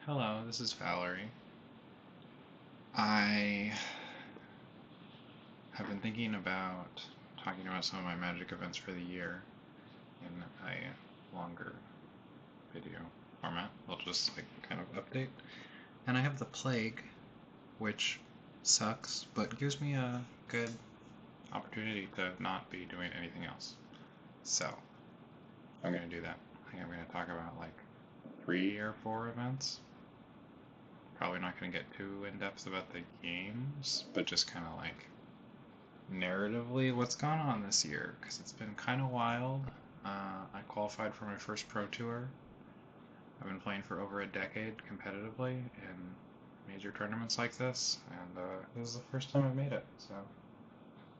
Hello, this is Valerie. I have been thinking about talking about some of my magic events for the year in a longer video format. I'll just kind of update. And I have the plague, which sucks, but gives me a good opportunity to not be doing anything else. So, I'm gonna do that. I think I'm gonna talk about like 3 or 4 events. Probably not gonna get too in depth about the games, but just kind of like narratively what's gone on this year because it's been kind of wild. I qualified for my first pro tour. I've been playing for over a decade competitively in major tournaments like this, and this is the first time I've made it, so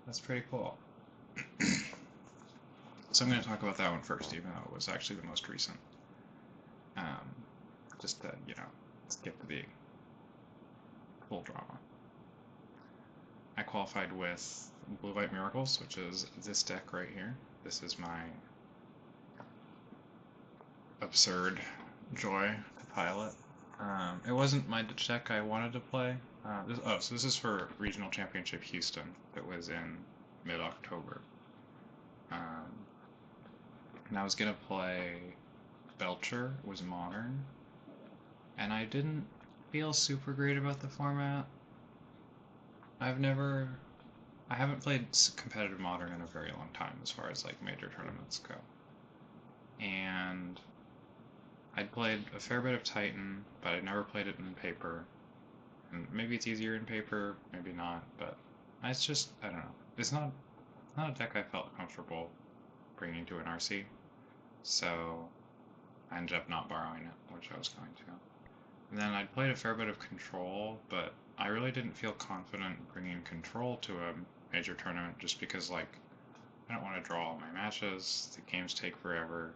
that's pretty cool. So I'm going to talk about that one first, even though it was actually the most recent. Um, just to, skip the full drama. I qualified with Blue White Miracles, which is this deck right here. This is my absurd joy to pilot. It wasn't my deck I wanted to play. So this is for Regional Championship Houston that was in mid-October. And I was going to play Belcher, it was modern, and I didn't feel super great about the format. I haven't played competitive modern in a very long time as far as like major tournaments go. And I'd played a fair bit of Titan, but I'd never played it in paper. And maybe it's easier in paper, maybe not, but it's just, I don't know. It's not a deck I felt comfortable bringing to an RC, so I ended up not borrowing it, which I was going to. And then I'd played a fair bit of Control, but I really didn't feel confident bringing Control to a major tournament just because, like, I don't want to draw all my matches, the games take forever.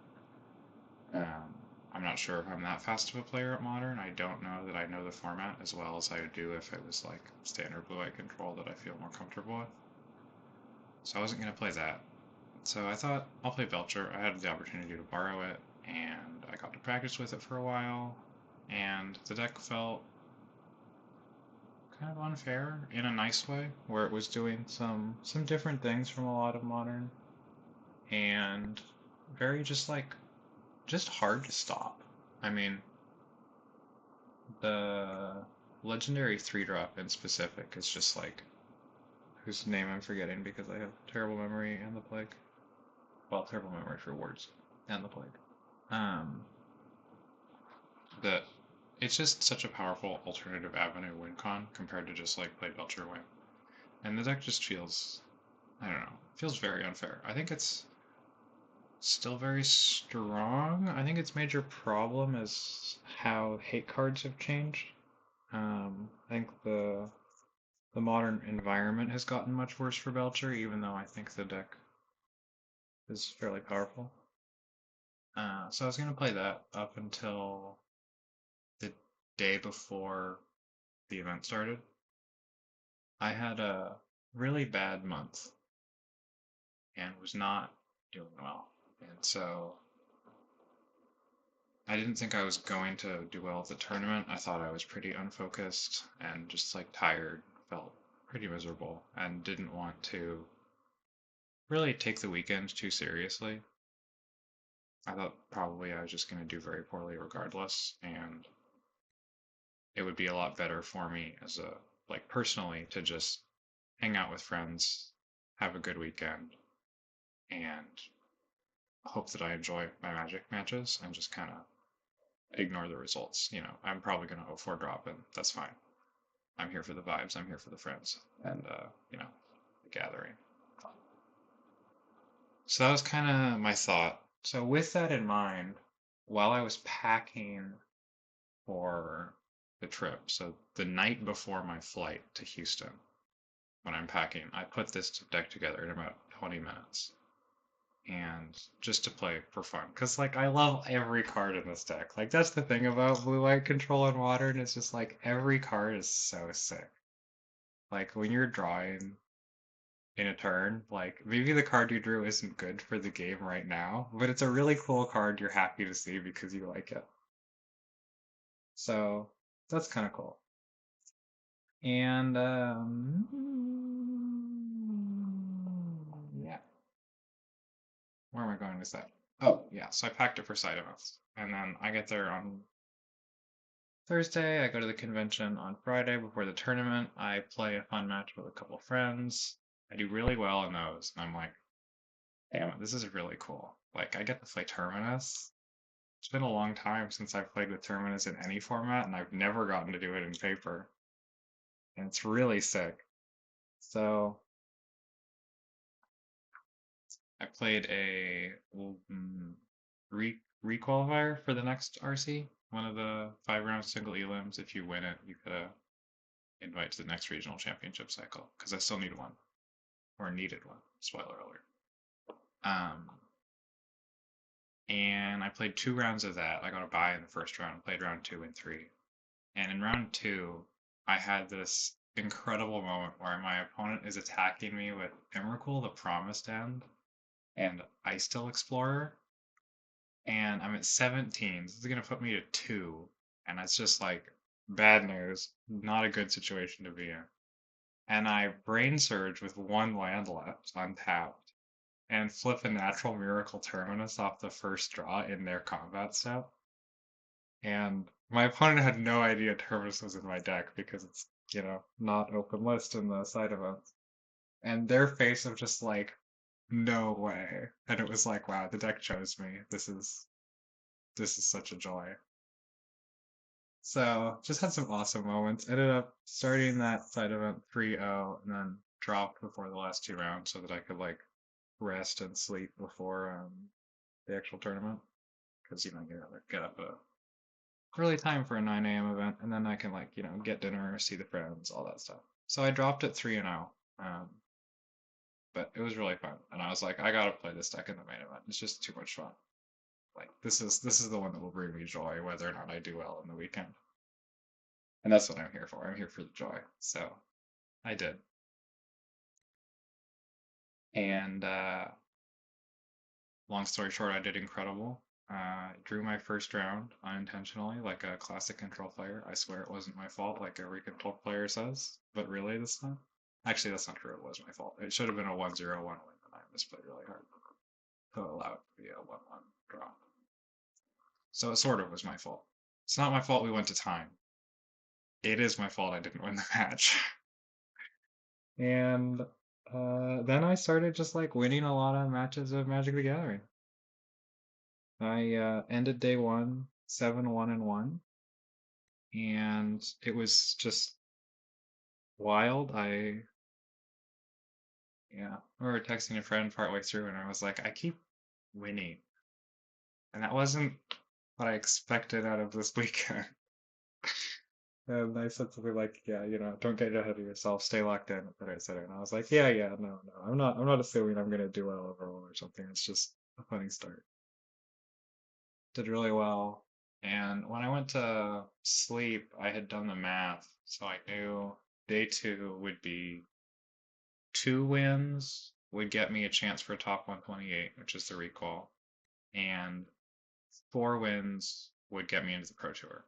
I'm not sure if I'm that fast of a player at Modern. I don't know that I know the format as well as I would do if it was like standard blue-white control that I feel more comfortable with. So I wasn't going to play that. So I thought I'll play Belcher. I had the opportunity to borrow it, and I got to practice with it for a while, and the deck felt kind of unfair in a nice way, where it was doing some different things from a lot of Modern, and very just hard to stop. I mean, the legendary 3-drop in specific is just like, whose name I'm forgetting because I have terrible memory and the plague. Well, terrible memory for words and the plague. Um, that it's just such a powerful alternative avenue win con compared to just like play Belcher win. And the deck just feels, I don't know, feels very unfair. I think it's still very strong. I think its major problem is how hate cards have changed. I think the modern environment has gotten much worse for Belcher, even though I think the deck is fairly powerful. So I was going to play that up until the day before the event started. I had a really bad month and was not doing well. And so I didn't think I was going to do well at the tournament. I thought I was pretty unfocused and just like tired, felt pretty miserable, and didn't want to really take the weekend too seriously. I thought probably I was just going to do very poorly regardless, and it would be a lot better for me as a, like, personally to just hang out with friends, have a good weekend, and hope that I enjoy my Magic matches and just kind of ignore the results. I'm probably going to 0-4 drop, and that's fine. I'm here for the vibes, I'm here for the friends, and, the gathering. So that was kind of my thought. So, with that in mind, while I was packing for the trip, so the night before my flight to Houston, when I'm packing, I put this deck together in about 20 minutes. And just to play for fun. Because, like, I love every card in this deck. Like, that's the thing about Blue White Control and Modern, it's just like every card is so sick. Like, when you're drawing in a turn, like, maybe the card you drew isn't good for the game right now, but it's a really cool card you're happy to see because you like it. So that's kind of cool. And yeah, where am I going with that? Oh, yeah, so I packed it for side events. And then I get there on Thursday. I go to the convention on Friday before the tournament. I play a fun match with a couple friends. I do really well in those. And I'm like, damn it, this is really cool. Like, I get to play Terminus. It's been a long time since I've played with Terminus in any format, and I've never gotten to do it in paper. And it's really sick. So I played a re-qualifier for the next RC, one of the 5 round single elims. If you win it, you could invite to the next regional championship cycle, because I still need one, or needed one. Spoiler alert. Um, and I played 2 rounds of that. I got a bye in the first round, played round 2 and 3. And in round 2, I had this incredible moment where my opponent is attacking me with Emrakul, the Promised End, and Ice Still Explorer, and I'm at 17. This is gonna put me to 2, and that's just like bad news. Not a good situation to be in. And I Brain Surge with 1 land left untapped, and flip a Natural Miracle Terminus off the first draw in their combat step. And my opponent had no idea Terminus was in my deck because it's, not open list in the side events. And their face of just like, no way. And it was like, wow, the deck chose me. This is such a joy. So just had some awesome moments. Ended up starting that side event 3-0 and then dropped before the last 2 rounds so that I could like rest and sleep before the actual tournament. Because you gotta get up a early time for a 9 a.m. event, and then I can like get dinner, see the friends, all that stuff. So I dropped it 3-0, but it was really fun, and I was like, I gotta play this deck in the main event. It's just too much fun. Like this is the one that will bring me joy, whether or not I do well in the weekend. And that's what I'm here for. I'm here for the joy. So I did. And long story short, I did incredible. Drew my first round unintentionally, like a classic control player. I swear it wasn't my fault, like every control player says. But really, this time? Actually, that's not true. It was my fault. It should have been a 1-0-1 win, and I misplayed really hard to allow it to be a 1-1 draw. So it sort of was my fault. It's not my fault we went to time. It is my fault I didn't win the match. And then I started just like winning a lot of matches of Magic the Gathering. I ended day 1 7-1-1, and it was just wild. I remember texting a friend partway through, and I was like, I keep winning, and that wasn't what I expected out of this weekend. And I said something like, yeah, don't get ahead of yourself, stay locked in, etc., etc. And I was like, yeah, no, I'm not assuming I'm gonna do well overall or something. It's just a funny start. Did really well. And when I went to sleep, I had done the math, so I knew day 2 would be 2 wins would get me a chance for a top 128, which is the recall, and 4 wins would get me into the Pro Tour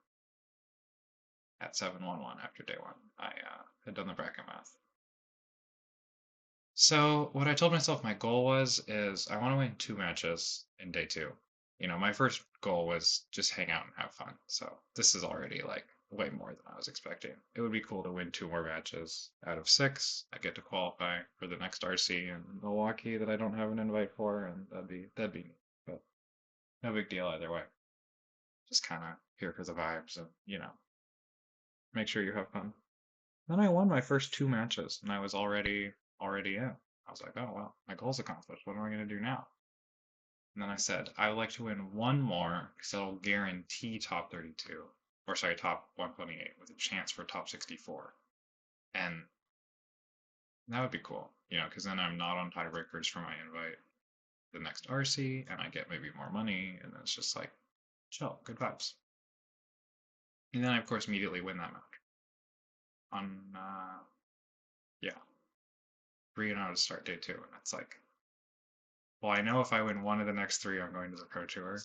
at 7-1-1 after day 1. I had done the bracket math. So what I told myself my goal was is I want to win 2 matches in day 2. My first goal was just hang out and have fun. So this is already like way more than I was expecting. It would be cool to win 2 more matches out of 6. I get to qualify for the next RC in Milwaukee that I don't have an invite for, and that'd be neat. But no big deal either way. Just kind of here for the vibes and make sure you have fun. Then I won my first 2 matches, and I was already in. I was like, oh well, my goal's accomplished. What am I gonna do now? And then I said, I would like to win 1 more because that'll guarantee top 32, or sorry, top 128 with a chance for top 64. And that would be cool, because then I'm not on tiebreakers for my invite the next RC, and I get maybe more money, and it's just like, chill, good vibes. And then I, of course, immediately win that match. On, yeah, 3-0 to start day 2, and it's like, well, I know if I win one of the next 3, I'm going to the Pro Tour.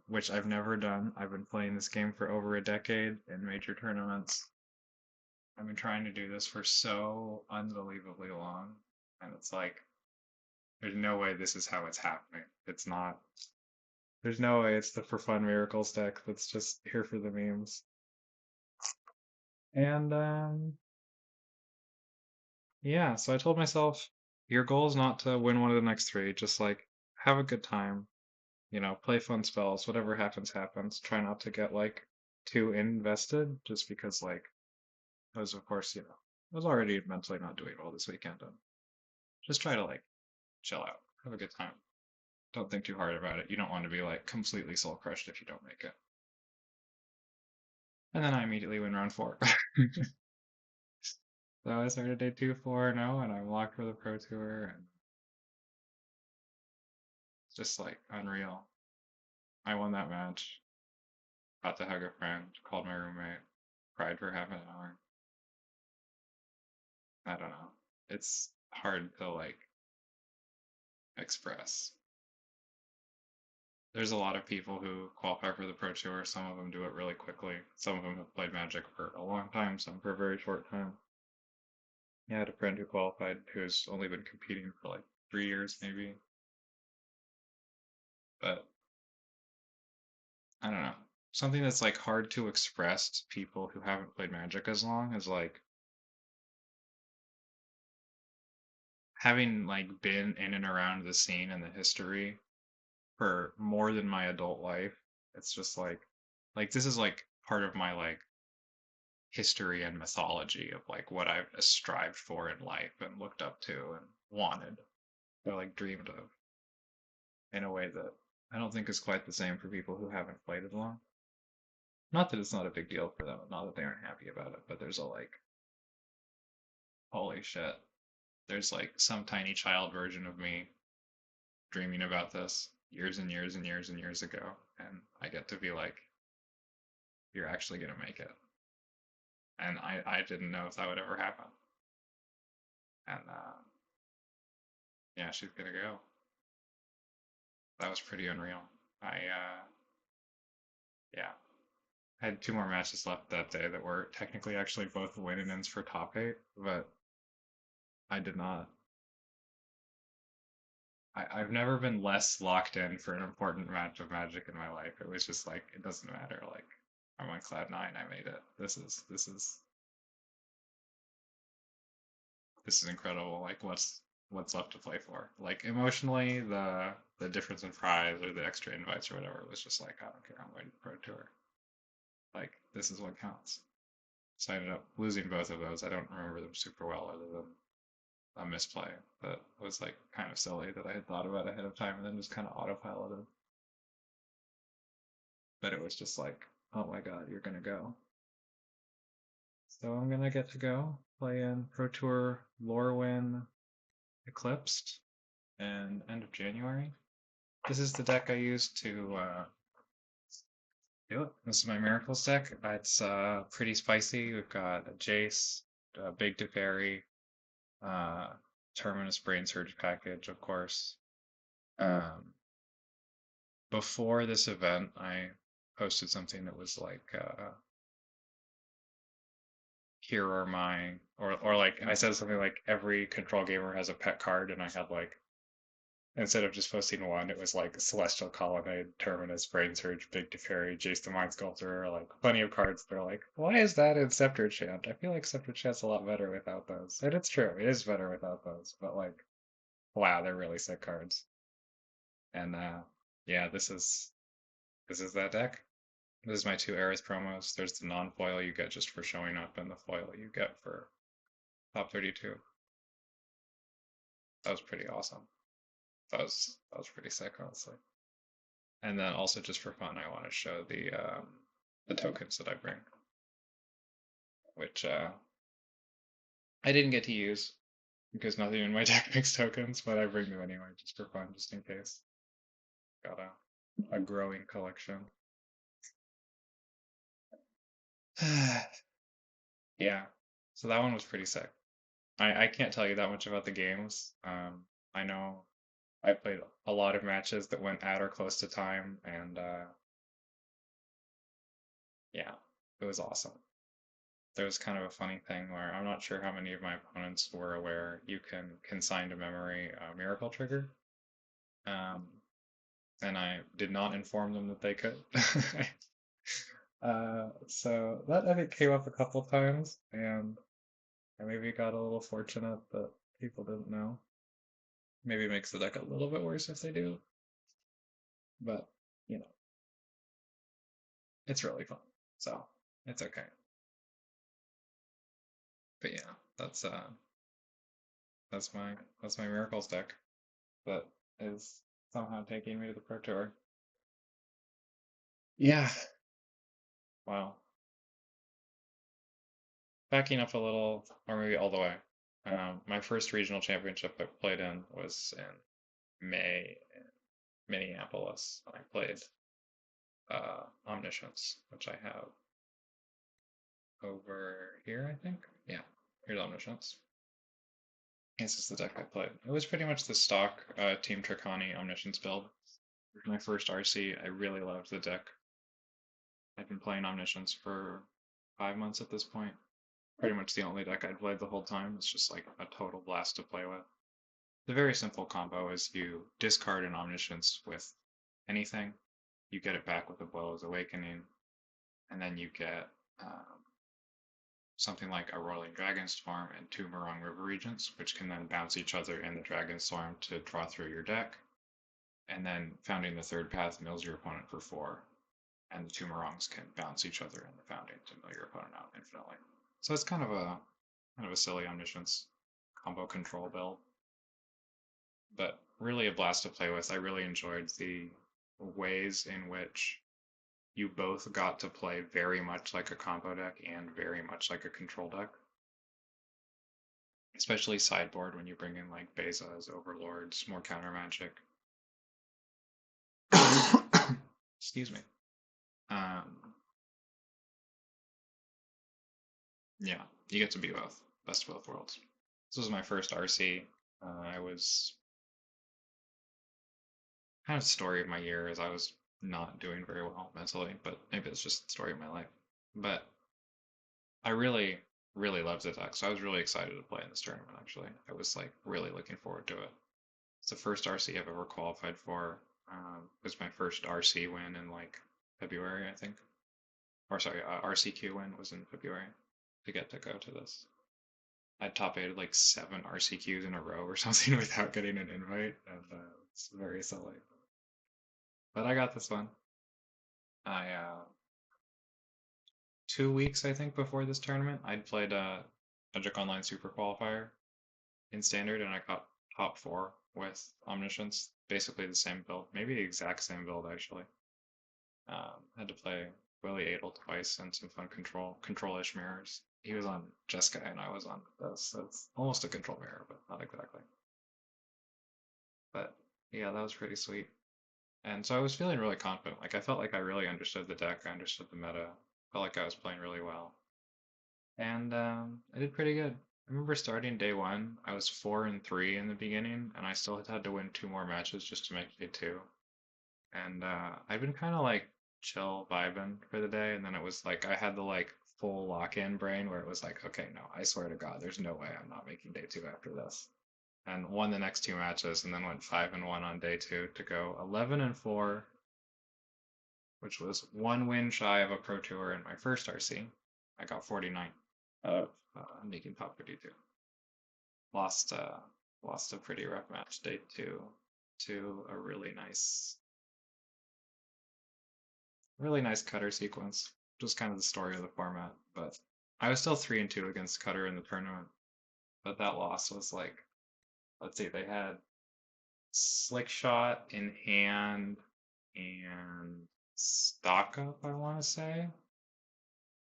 which I've never done. I've been playing this game for over a decade in major tournaments. I've been trying to do this for so unbelievably long, and it's like there's no way this is how it's happening. It's not. There's no way it's the for fun miracles deck that's just here for the memes. And yeah, so I told myself, your goal is not to win one of the next three. Just like have a good time, play fun spells. Whatever happens, happens. Try not to get like too invested, just because like I was, of course, I was already mentally not doing well this weekend, and just try to like chill out, have a good time. Don't think too hard about it. You don't want to be like completely soul crushed if you don't make it. And then I immediately win round four. So I started day 2 4-0, and I'm locked for the Pro Tour, and it's just like unreal. I won that match, got to hug a friend, called my roommate, cried for half an hour. I don't know. It's hard to like express. There's a lot of people who qualify for the Pro Tour. Some of them do it really quickly. Some of them have played Magic for a long time, some for a very short time. Yeah, I had a friend who qualified who's only been competing for like 3 years maybe. But I don't know. Something that's like hard to express to people who haven't played Magic as long is like having like been in and around the scene and the history for more than my adult life. It's just like this is like part of my like history and mythology of like what I've strived for in life and looked up to and wanted or like dreamed of in a way that I don't think is quite the same for people who haven't played as long. Not that it's not a big deal for them, not that they aren't happy about it, but there's a like, holy shit, there's like some tiny child version of me dreaming about this years and years and years and years ago, and I get to be like, you're actually gonna make it. And I didn't know if that would ever happen. And yeah, she's gonna go. That was pretty unreal. Yeah, I had 2 more matches left that day that were technically actually both win-ins for top 8, but I did not. I've never been less locked in for an important match of Magic in my life. It was just like it doesn't matter. Like I'm on cloud 9. I made it. This is incredible. Like what's left to play for? Like emotionally, the difference in prize or the extra invites or whatever was just like I don't care. I'm going to the Pro Tour. Like this is what counts. So I ended up losing both of those. I don't remember them super well other than a misplay that was like kind of silly that I had thought about ahead of time and then just kind of autopiloted. But it was just like, oh my god, you're gonna go. So I'm gonna get to go play in Pro Tour Lorwyn Eclipsed and end of January. This is the deck I used to do it. This is my Miracles deck. It's pretty spicy. We've got a Jace, a Big Teferi, uh, Terminus Brain Surge package, of course. Um, Before this event, I posted something that was like, here are my, or like I said something like every control gamer has a pet card, and I had like, instead of just posting one, it was like Celestial Colonnade, Terminus, Brain Surge, Big Teferi, Jace the Mind Sculptor, like plenty of cards. They're like, why is that in Scepter Chant? I feel like Scepter Chant's a lot better without those. And it's true, it is better without those, but like, wow, they're really sick cards. And yeah, this is that deck. This is my 2 Eris promos. There's the non-foil you get just for showing up, and the foil you get for top 32. That was pretty awesome. That was pretty sick, honestly. And then also just for fun, I want to show the tokens that I bring, which I didn't get to use because nothing in my deck makes tokens, but I bring them anyway just for fun, just in case. Got a growing collection. Yeah, so that one was pretty sick. I can't tell you that much about the games. I know I played a lot of matches that went at or close to time, and yeah, it was awesome. There was kind of a funny thing where I'm not sure how many of my opponents were aware you can consign to memory a miracle trigger, um, and I did not inform them that they could. So that I think came up a couple times, and I maybe got a little fortunate that people didn't know. Maybe it makes the deck a little bit worse if they do, but you know, it's really fun, so it's okay. But yeah, that's uh that's my that's my miracles deck that is somehow taking me to the Pro Tour. Yeah. Wow. Backing up a little, or maybe all the way. My first regional championship I played in was in May in Minneapolis. I played Omniscience, which I have over here, I think. Yeah, here's Omniscience. This is the deck I played. It was pretty much the stock Team Tricani Omniscience build. It was my first RC. I really loved the deck. I've been playing Omniscience for 5 months at this point. Pretty much the only deck I'd played the whole time. It's just like a total blast to play with. The very simple combo is you discard an Omniscience with anything, you get it back with a Bow's Awakening, and then you get something like a Rolling Dragonstorm and two Morong River Regents, which can then bounce each other in the Dragonstorm to draw through your deck. And then Founding the Third Path mills your opponent for 4, and the two Morongs can bounce each other in the Founding to mill your opponent out infinitely. So it's kind of a silly Omniscience combo control build, but really a blast to play with. I really enjoyed the ways in which you both got to play very much like a combo deck and very much like a control deck. Especially sideboard when you bring in like Bezas, Overlords, more counter magic. Excuse me. Um, yeah, you get to be both. Best of both worlds. This was my first RC. I was kind of the story of my year as I was not doing very well mentally, but maybe it's just the story of my life. But I really, really loved the deck, so I was really excited to play in this tournament, actually. I was like really looking forward to it. It's the first RC I've ever qualified for. It was my first RC win in like February, I think. Or sorry, RCQ win was in February to get to go to this. I top 8 like 7 RCQs in a row or something without getting an invite, and it's very silly. But I got this one. I 2 weeks I think before this tournament, I'd played Magic Online Super Qualifier in Standard, and I got top 4 with Omniscience. Basically the same build, maybe the exact same build actually. Had to play Willie Adel twice and some fun control-ish mirrors. He was on Jessica and I was on this, so it's almost a control mirror, but not exactly. But yeah, that was pretty sweet. And so I was feeling really confident. Like I felt like I really understood the deck, I understood the meta, felt like I was playing really well. And I did pretty good. I remember starting day 1, I was 4-3 in the beginning, and I still had to win 2 more matches just to make day 2. And I've been kind of like chill vibing for the day, and then it was like I had the like full lock-in brain where it was like, okay, no, I swear to God, there's no way I'm not making day 2 after this. And won the next 2 matches, and then went 5-1 on day 2 to go 11-4, which was 1 win shy of a Pro Tour in my first RC. I got 49 of making top 52. Lost lost a pretty rough match day 2 to a really nice Cutter sequence, which was kind of the story of the format. But I was still 3-2 against Cutter in the tournament. But that loss was like, let's see, they had Slick Shot in hand and Stock Up, I want to say.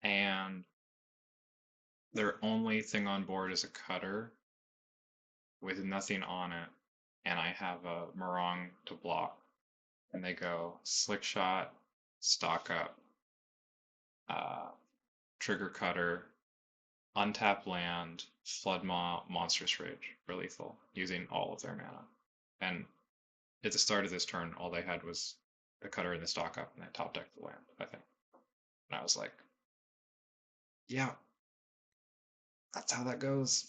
And their only thing on board is a Cutter with nothing on it. And I have a Morong to block. And they go Slick Shot, Stock Up, uh, Trigger Cutter, untap land, Flood Maw, Monstrous Rage for lethal, using all of their mana. And at the start of this turn, all they had was the cutter and the stock up, and they top decked the land, I think. And I was like, yeah, that's how that goes.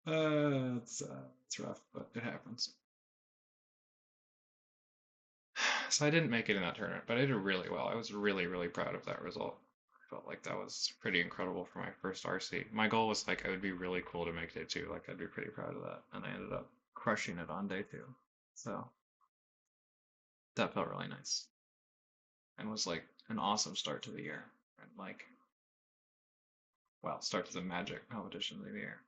It's rough, but it happens. So I didn't make it in that tournament, but I did really well. I was really, really proud of that result. I felt like that was pretty incredible for my first RC. My goal was like, I would be really cool to make day two. Like, I'd be pretty proud of that. And I ended up crushing it on day two. So that felt really nice and was like an awesome start to the year. And like, well, start to the Magic competition of the year.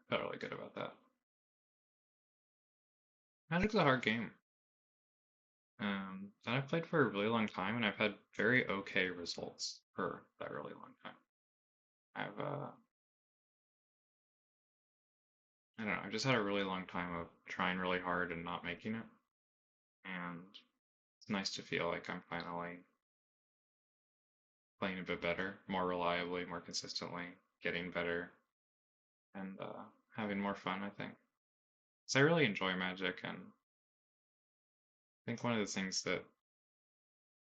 Felt really good about that. Magic's a hard game. That I've played for a really long time, and I've had very okay results for that really long time. I've I don't know, I've just had a really long time of trying really hard and not making it. And it's nice to feel like I'm finally playing a bit better, more reliably, more consistently, getting better, and having more fun, I think. So I really enjoy Magic, and I think one of the things that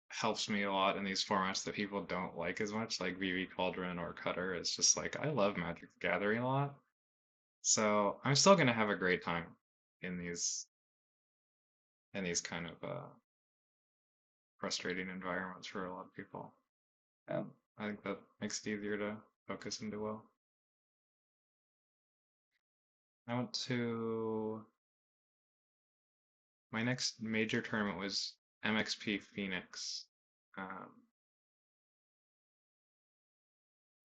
helps me a lot in these formats that people don't like as much, like VV Cauldron or Cutter, is just like I love Magic the Gathering a lot. So I'm still gonna have a great time in these kind of frustrating environments for a lot of people. And I think that makes it easier to focus and do well. I went to my next major tournament was MXP Phoenix, um,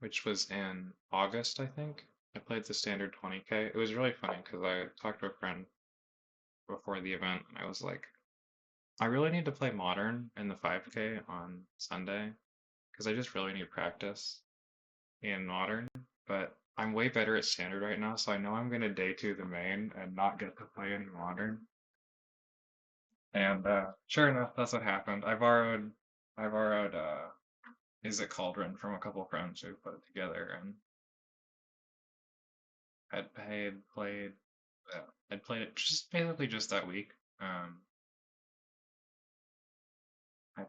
which was in August, I think. I played the standard 20K. It was really funny because I talked to a friend before the event, and I was like, I really need to play Modern in the 5K on Sunday because I just really need practice in Modern. But I'm way better at Standard right now, so I know I'm gonna day two the main and not get to play any Modern. And sure enough, that's what happened. I borrowed Is It Cauldron from a couple of friends who put it together, and uh, I'd played it just basically just that week. Um, I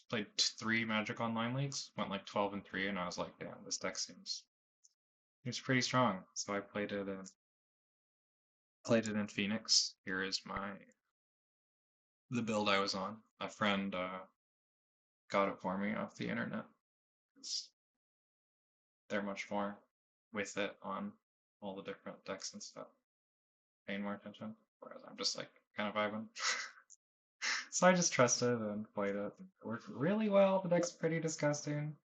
played three Magic Online leagues, went like 12-3, and I was like, damn, this deck seems pretty strong. So I played it in Phoenix. Here is the build I was on. A friend got it for me off the internet. 'Cause they're much more with it on all the different decks and stuff, paying more attention. Whereas I'm just like kind of vibing. So I just trusted and played it. It worked really well. The deck's pretty disgusting.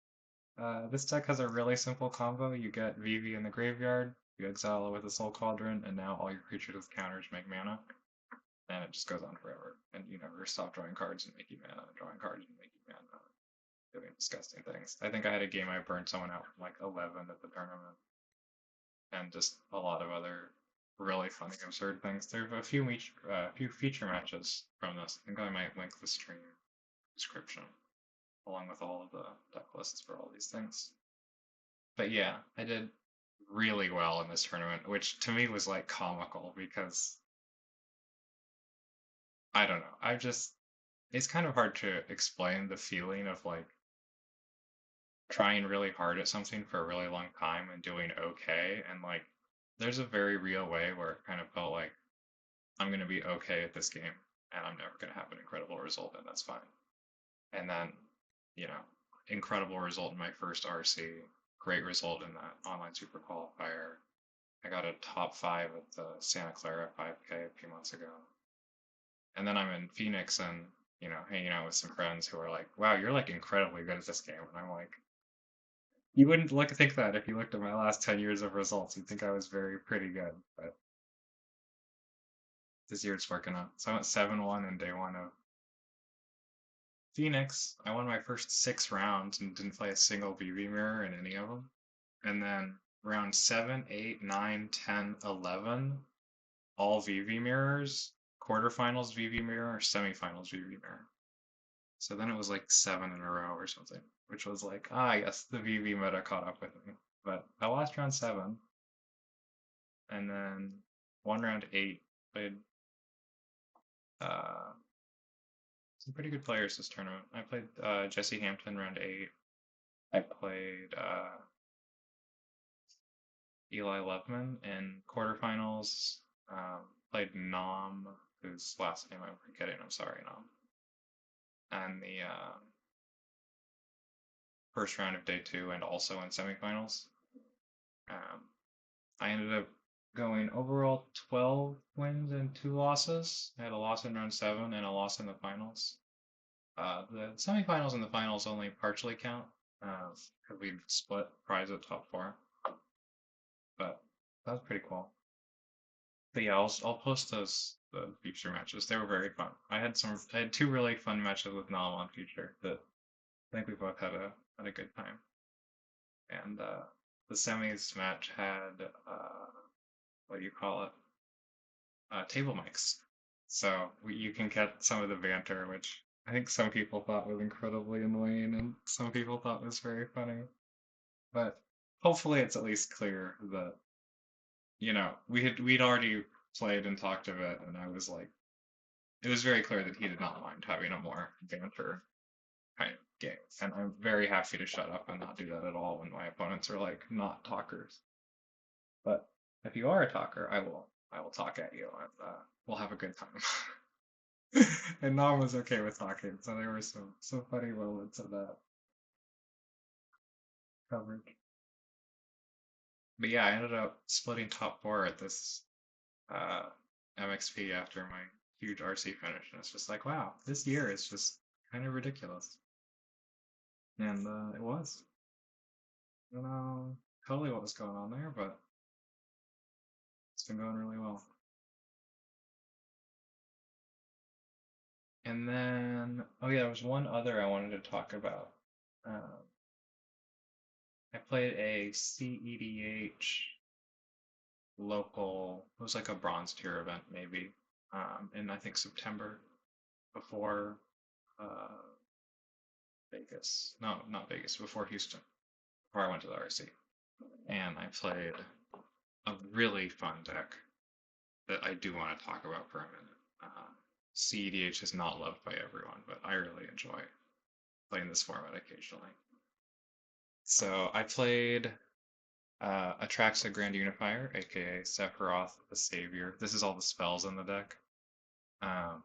This deck has a really simple combo. You get Vivi in the graveyard, you exile it with a Soul Cauldron, and now all your creatures with counters make mana. And it just goes on forever. And you never stop drawing cards and making mana, drawing cards and making mana, doing disgusting things. I think I had a game I burned someone out from like 11 at the tournament. And just a lot of other really funny, absurd things. There are a few feature matches from this. I think I might link the stream description along with all of the deck lists for all these things. But yeah, I did really well in this tournament, which to me was like comical because I don't know. It's kind of hard to explain the feeling of like trying really hard at something for a really long time and doing okay. And like, there's a very real way where it kind of felt like I'm going to be okay at this game and I'm never going to have an incredible result, and that's fine. And then, you know, incredible result in my first RC, great result in that online super qualifier. I got a top 5 at the Santa Clara 5K a few months ago. And then I'm in Phoenix and, hanging out with some friends who are like, wow, you're like incredibly good at this game. And I'm like, you wouldn't think that if you looked at my last 10 years of results. You'd think I was pretty good. But this year it's working out. So I went 7-1 in day one of Phoenix. I won my first 6 rounds and didn't play a single VV mirror in any of them. And then round 7, 8, 9, 10, 11, all VV mirrors, quarterfinals VV mirror, semifinals VV mirror. So then it was like 7 in a row or something, which was like, yes, the VV meta caught up with me. But I lost round 7. And then won round 8. Played uh, some pretty good players this tournament. I played Jesse Hampton round 8. I played Eli Loveman in quarterfinals. Played Nam, whose last name I'm forgetting. I'm sorry, Nam. And the first round of day 2, and also in semifinals. Um, I ended up going overall 12 wins and 2 losses. I had a loss in round 7 and a loss in the finals. The semifinals and the finals only partially count because we split prize at top 4, but that was pretty cool. But yeah, I'll post those the future matches. They were very fun. I had 2 really fun matches with Nam on future that I think we both had a good time. And the semis match had what do you call it? Table mics. So you can get some of the banter, which I think some people thought was incredibly annoying and some people thought was very funny. But hopefully it's at least clear that, we'd already played and talked a bit, and I was like, it was very clear that he did not mind having a more banter kind of game. And I'm very happy to shut up and not do that at all when my opponents are like not talkers. But if you are a talker, I will talk at you, and we'll have a good time. And Nam was okay with talking, so there were some funny moments of that coverage. But yeah, I ended up splitting top 4 at this uh, MXP after my huge RC finish, and it's just like, wow, this year is just kind of ridiculous, and it was. I don't know totally what was going on there, but it's been going really well. And then, oh yeah, there was one other I wanted to talk about. Um, I played a CEDH local, it was like a bronze tier event maybe, in I think September before uh, Vegas. No, not Vegas, before Houston, before I went to the RC. And I played a really fun deck that I do want to talk about for a minute. CEDH is not loved by everyone, but I really enjoy playing this format occasionally. So I played Atraxa Grand Unifier, aka Sephiroth the Savior. This is all the spells in the deck. Um,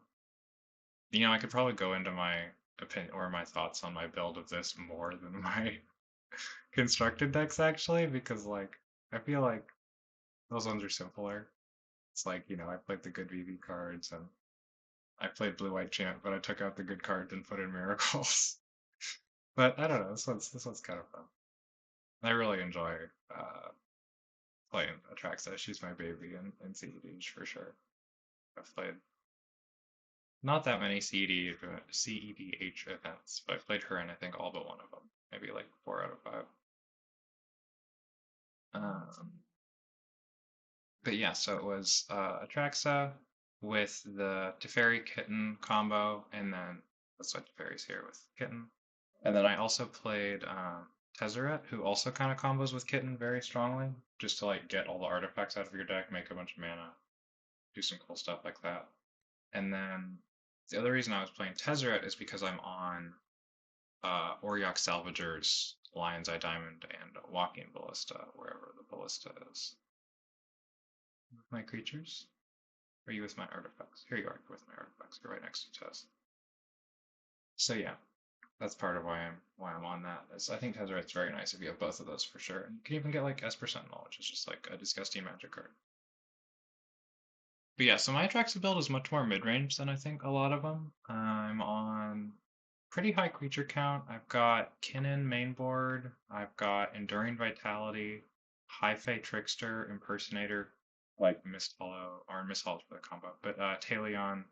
I could probably go into my opinion or my thoughts on my build of this more than my constructed decks actually, because like I feel like those ones are simpler. It's like, I played the good VV cards and I played Blue White Chant, but I took out the good cards and put in Miracles. But I don't know, this one's kind of fun. I really enjoy uh, playing Atraxa. She's my baby in CEDH for sure. I've played not that many CEDH events, but I played her in I think all but one of them, maybe like 4 out of 5. Um, but yeah, so it was Atraxa with the Teferi Kitten combo, and then that's why Teferi's here with Kitten. And then I also played Tezzeret, who also kind of combos with Kitten very strongly, just to like get all the artifacts out of your deck, make a bunch of mana, do some cool stuff like that. And then the other reason I was playing Tezzeret is because I'm on Auriok Salvager's Lion's Eye Diamond and Walking Ballista, wherever the Ballista is. With my creatures? Or are you with my artifacts? Here you are, you're with my artifacts. You're right next to Tez. So yeah, that's part of why I'm on that. I think Tezzeret's very nice if you have both of those for sure. And you can even get like Esper Sentinel, which is just like a disgusting magic card. But yeah, so my Atraxa build is much more mid-range than I think a lot of them. I'm on pretty high creature count. I've got Kinnan mainboard. I've got Enduring Vitality, High Fey Trickster, Impersonator, like Mist Hollow, or Mist Hollow for the combo, but Talion,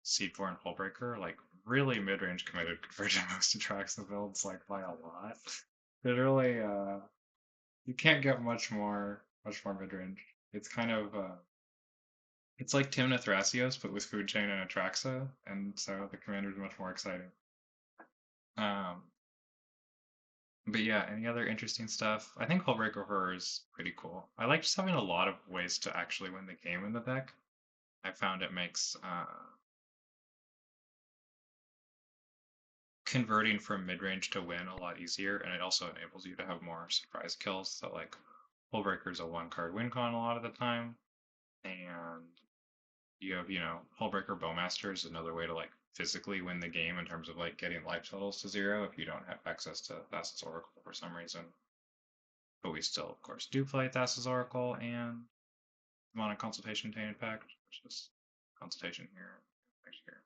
Seedborn, Hullbreaker, like really mid-range committed compared to most Atraxa builds, like by a lot. Literally, you can't get much more mid-range. It's kind of it's like Timna Thrasios, but with Food Chain and Atraxa, and so the commander is much more exciting. Um, But yeah, any other interesting stuff? I think Hullbreaker Horror is pretty cool. I like just having a lot of ways to actually win the game in the deck. I found it makes converting from mid-range to win a lot easier, and it also enables you to have more surprise kills. So like Hullbreaker's a one-card win con a lot of the time, and you have, Hullbreaker Bowmaster is another way to like physically win the game in terms of like getting life totals to 0 if you don't have access to Thassa's Oracle for some reason. But we still, of course, do play Thassa's Oracle and Demonic Consultation Tainted Pact, which is Consultation here, right here.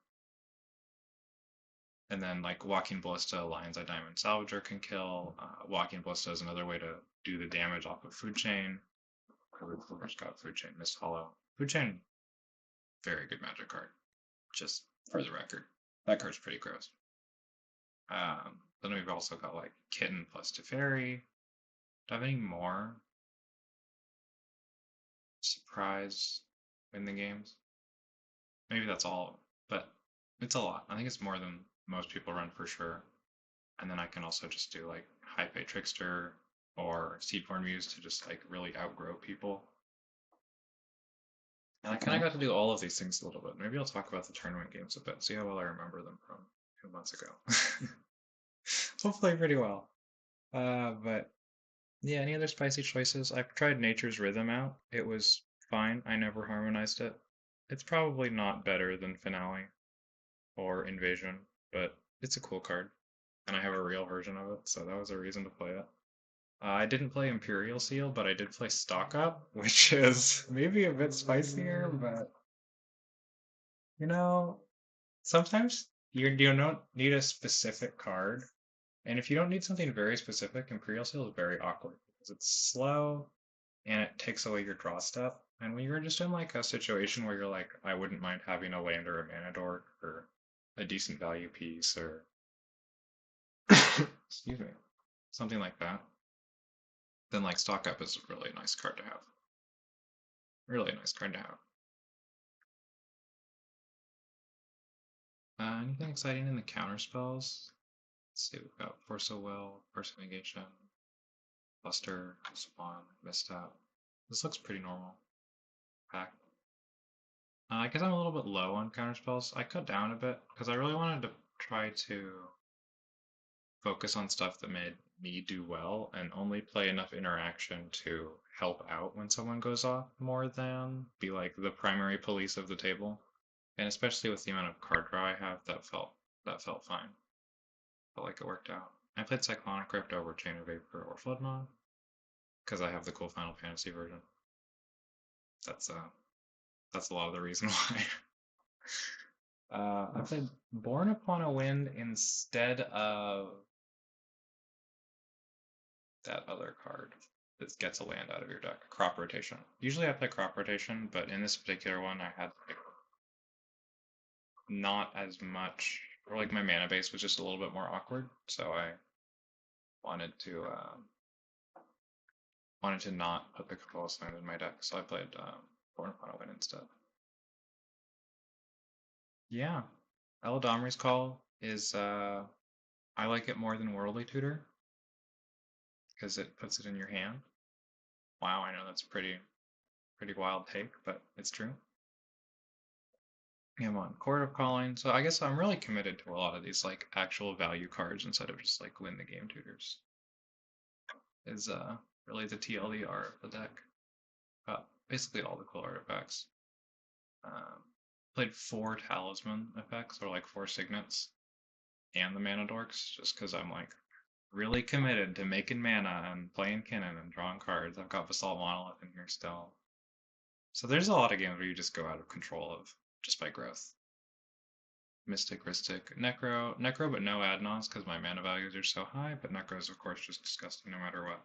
And then like Walking Ballista, Lion's Eye Diamond Salvager can kill. Walking Ballista is another way to do the damage off of Food Chain. We've got Food Chain, Mist Hollow. Food Chain, very good magic card. Just for the record, that card's pretty gross. Then we've also got like Kitten plus Teferi. Do I have any more surprise in the games? Maybe that's all, but it's a lot. I think it's more than most people run for sure. And then I can also just do like High Pay Trickster or Seedborn Muse to just like really outgrow people. And I kind of got to do all of these things a little bit. Maybe I'll talk about the tournament games a bit, see how well I remember them from 2 months ago. Hopefully pretty well. But yeah, any other spicy choices? I've tried Nature's Rhythm out. It was fine. I never harmonized it. It's probably not better than Finale or Invasion, but it's a cool card. And I have a real version of it, so that was a reason to play it. I didn't play Imperial Seal, but I did play Stock Up, which is maybe a bit spicier, but you know, sometimes you don't need a specific card. And if you don't need something very specific, Imperial Seal is very awkward because it's slow and it takes away your draw step. And when you're just in like a situation where you're like, I wouldn't mind having a land or a mana dork or a decent value piece or excuse me, something like that, then like Stock Up is a really nice card to have. Really nice card to have. Anything exciting in the counter spells? Let's see, we've got Force of Will, Force of Negation, Buster, Spawn, Misstep. This looks pretty normal. Pack. I guess I'm a little bit low on counter spells. I cut down a bit because I really wanted to try to focus on stuff that made me do well and only play enough interaction to help out when someone goes off more than be like the primary police of the table. And especially with the amount of card draw I have, that felt fine. Felt like it worked out. I played Cyclonic Rift over Chain of Vapor or Floodmon because I have the cool Final Fantasy version. That's that's a lot of the reason why. I played Born Upon a Wind instead of that other card that gets a land out of your deck. Crop Rotation. Usually I play Crop Rotation, but in this particular one I had like not as much, or like my mana base was just a little bit more awkward, so I wanted to not put the Capolis land in my deck, so I played Born Upon a Wind instead. Yeah, Eladamri's Call is I like it more than Worldly Tutor because it puts it in your hand. Wow, I know that's pretty wild take, but it's true. Come on, Court of Calling. So I guess I'm really committed to a lot of these like actual value cards instead of just like win the game tutors. Is really the TLDR of the deck. Basically all the cool artifacts. Um, Played 4 talisman effects or like 4 signets and the mana dorks just because I'm like really committed to making mana and playing Kinnan and drawing cards. I've got Basalt Monolith in here still. So there's a lot of games where you just go out of control of just by growth. Mystic, Ristic, Necro, but no Adnons because my mana values are so high, but Necro is of course just disgusting no matter what.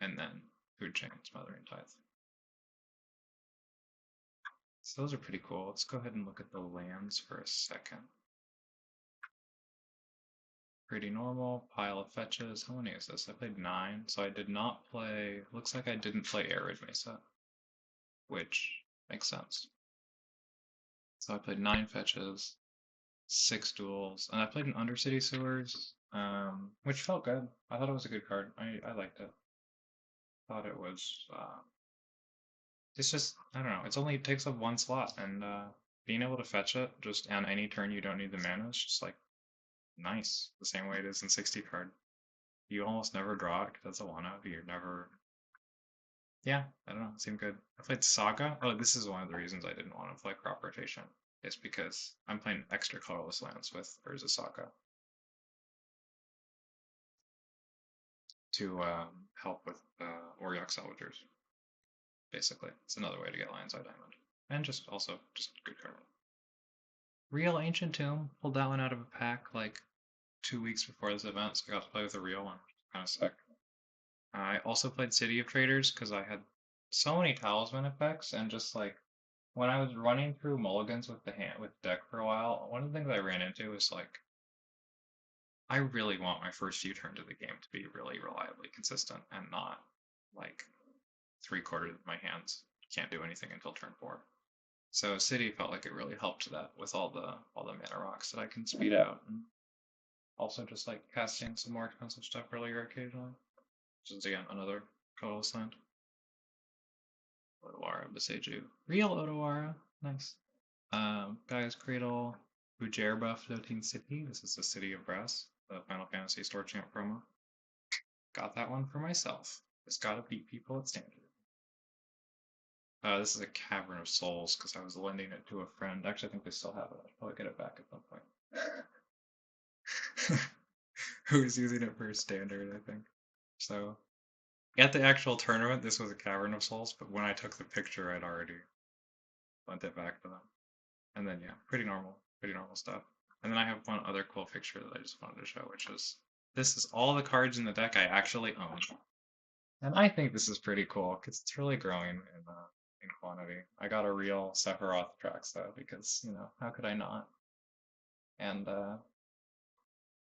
And then Food Chain, Smothering Tithe. So those are pretty cool. Let's go ahead and look at the lands for a second. Pretty normal. Pile of fetches. How many is this? I played 9, so I did not play. Looks like I didn't play Arid Mesa, which makes sense. So I played 9 fetches, 6 duels, and I played an Undercity Sewers. which felt good. I thought it was a good card. I liked it. Thought it was. It's just I don't know. It's only it takes up one slot, and being able to fetch it just on any turn you don't need the mana is just like nice. The same way it is in 60 card. You almost never draw it because it's a one of. You're never. Yeah, I don't know. It seemed good. I played Saga. Oh, this is one of the reasons I didn't want to play crop rotation. Is because I'm playing extra colorless lands with Urza Saga to help with Oriok Salvagers. Basically, it's another way to get Lion's Eye Diamond, and just also just good card. Real Ancient Tomb. Pulled that one out of a pack like 2 weeks before this event, so I got to play with a real one. Kind of sick. I also played City of Traders because I had so many talisman effects, and just like when I was running through mulligans with the hand with deck for a while, one of the things I ran into was like I really want my first few turns of the game to be really reliably consistent and not like 3/4 of my hands can't do anything until turn 4. So City felt like it really helped that with all the mana rocks that I can speed out, and also just like casting some more expensive stuff earlier occasionally. Which is again another colorless land. Otawara Beseju. Real Otawara. Nice. Guy's Cradle. Bujer buff 13 City. This is the City of Brass, the Final Fantasy Store Champ promo. Got that one for myself. Just gotta beat people at standard. This is a Cavern of Souls because I was lending it to a friend. Actually, I think they still have it. I'll probably get it back at some point. Who's using it for standard, I think. So, at the actual tournament, this was a Cavern of Souls, but when I took the picture, I'd already lent it back to them. And then, yeah, pretty normal stuff. And then I have one other cool picture that I just wanted to show, which is this is all the cards in the deck I actually own. And I think this is pretty cool because it's really growing in quantity. I got a real Sephiroth tracks though, because how could I not? And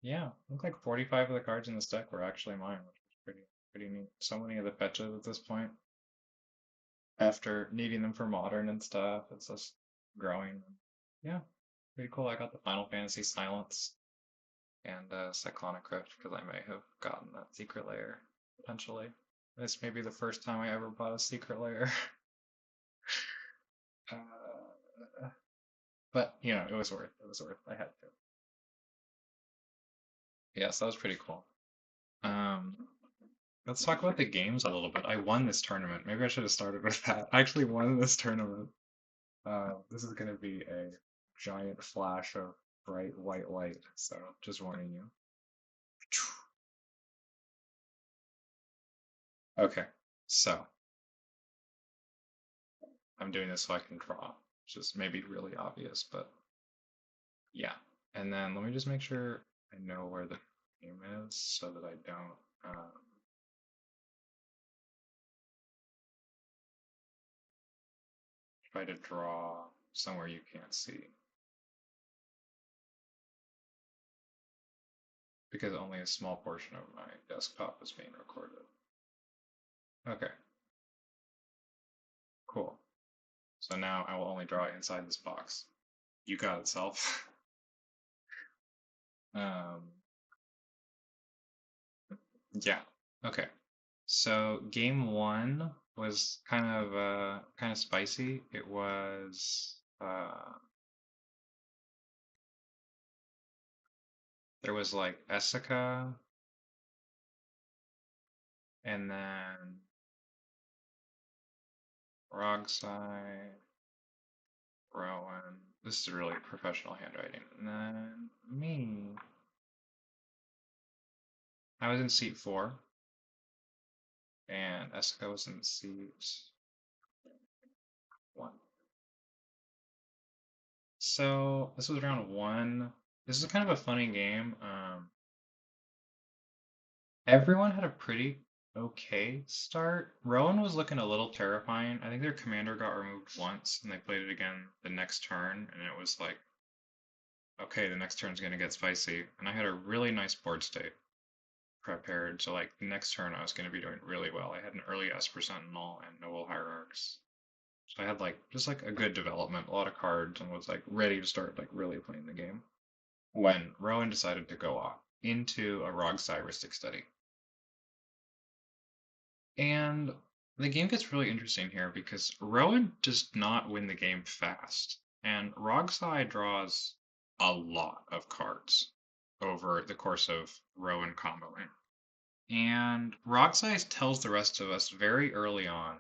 yeah, I think like 45 of the cards in this deck were actually mine, which is pretty neat. So many of the fetches at this point, after needing them for modern and stuff, it's just growing. Yeah, pretty cool. I got the Final Fantasy Silence and Cyclonic Rift because I may have gotten that secret layer potentially. This may be the first time I ever bought a secret layer. But it was worth. It was worth. I had to. Yeah, so that was pretty cool. Um, let's talk about the games a little bit. I won this tournament. Maybe I should have started with that. I actually won this tournament. This is going to be a giant flash of bright white light, so just warning you. Okay, so I'm doing this so I can draw, which is maybe really obvious, but yeah. And then let me just make sure I know where the game is so that I don't try to draw somewhere you can't see. Because only a small portion of my desktop is being recorded. Okay. Cool. So now I will only draw inside this box. You got it, self. Yeah. Okay. So game one was kind of spicy. It was there was like Essica, and then Rogside, Rowan. This is really professional handwriting. And then me. I was in seat 4, and Essica was in seat 1. So this was round 1. This is kind of a funny game. Everyone had a pretty okay start. Rowan was looking a little terrifying. I think their commander got removed once, and they played it again the next turn, and it was like, okay, the next turn's gonna get spicy. And I had a really nice board state prepared, so like the next turn I was gonna be doing really well. I had an early Esper Sentinel and Noble Hierarchs. So I had like just like a good development, a lot of cards, and was like ready to start like really playing the game when Rowan decided to go off. into a Rogsai Ristic study. And the game gets really interesting here because Rowan does not win the game fast. And Rogsai draws a lot of cards over the course of Rowan comboing. And Rogsai tells the rest of us very early on,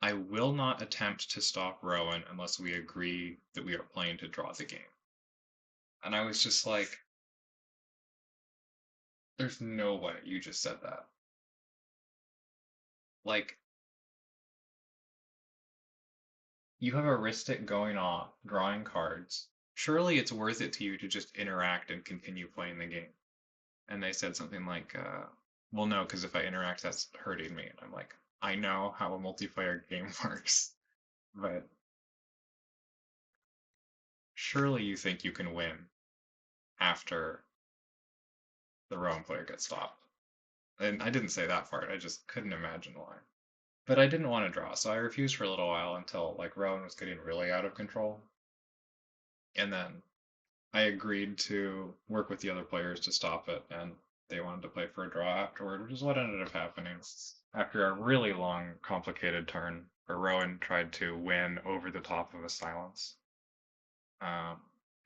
I will not attempt to stop Rowan unless we agree that we are playing to draw the game. And I was just like, there's no way you just said that. Like, you have a Ristic going on, drawing cards. Surely it's worth it to you to just interact and continue playing the game. And they said something like, well, no, because if I interact, that's hurting me. And I'm like, I know how a multiplayer game works, but surely you think you can win after the Rowan player gets stopped. And I didn't say that part, I just couldn't imagine why. But I didn't want to draw, so I refused for a little while until like Rowan was getting really out of control. And then I agreed to work with the other players to stop it, and they wanted to play for a draw afterward, which is what ended up happening. After a really long, complicated turn, where Rowan tried to win over the top of a silence. Um,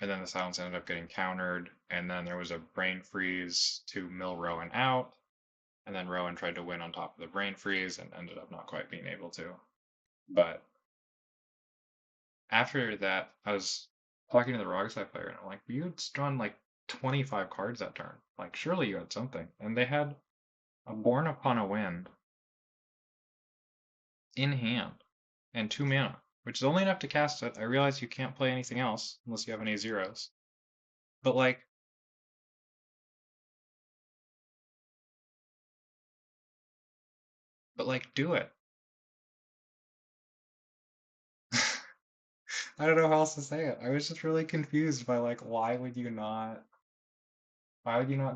and then the silence ended up getting countered, and then there was a brain freeze to mill Rowan out, and then Rowan tried to win on top of the brain freeze and ended up not quite being able to. But after that, I was talking to the Rogsai player, and I'm like, you had drawn like 25 cards that turn. Like, surely you had something. And they had a Born Upon a Wind in hand and 2 mana, which is only enough to cast it. I realize you can't play anything else unless you have any zeros. But like, do it. I don't know how else to say it. I was just really confused by like, why would you not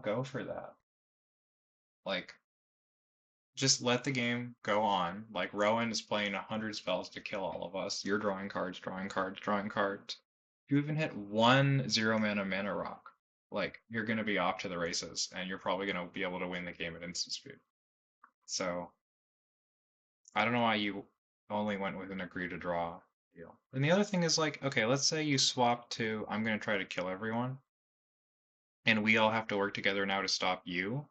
go for that? Like, just let the game go on. Like Rowan is playing 100 spells to kill all of us. You're drawing cards, drawing cards, drawing cards. You even hit one 0 mana rock. Like you're gonna be off to the races, and you're probably gonna be able to win the game at instant speed. So I don't know why you only went with an agree to draw deal. And the other thing is like, okay, let's say you swap to I'm gonna try to kill everyone, and we all have to work together now to stop you.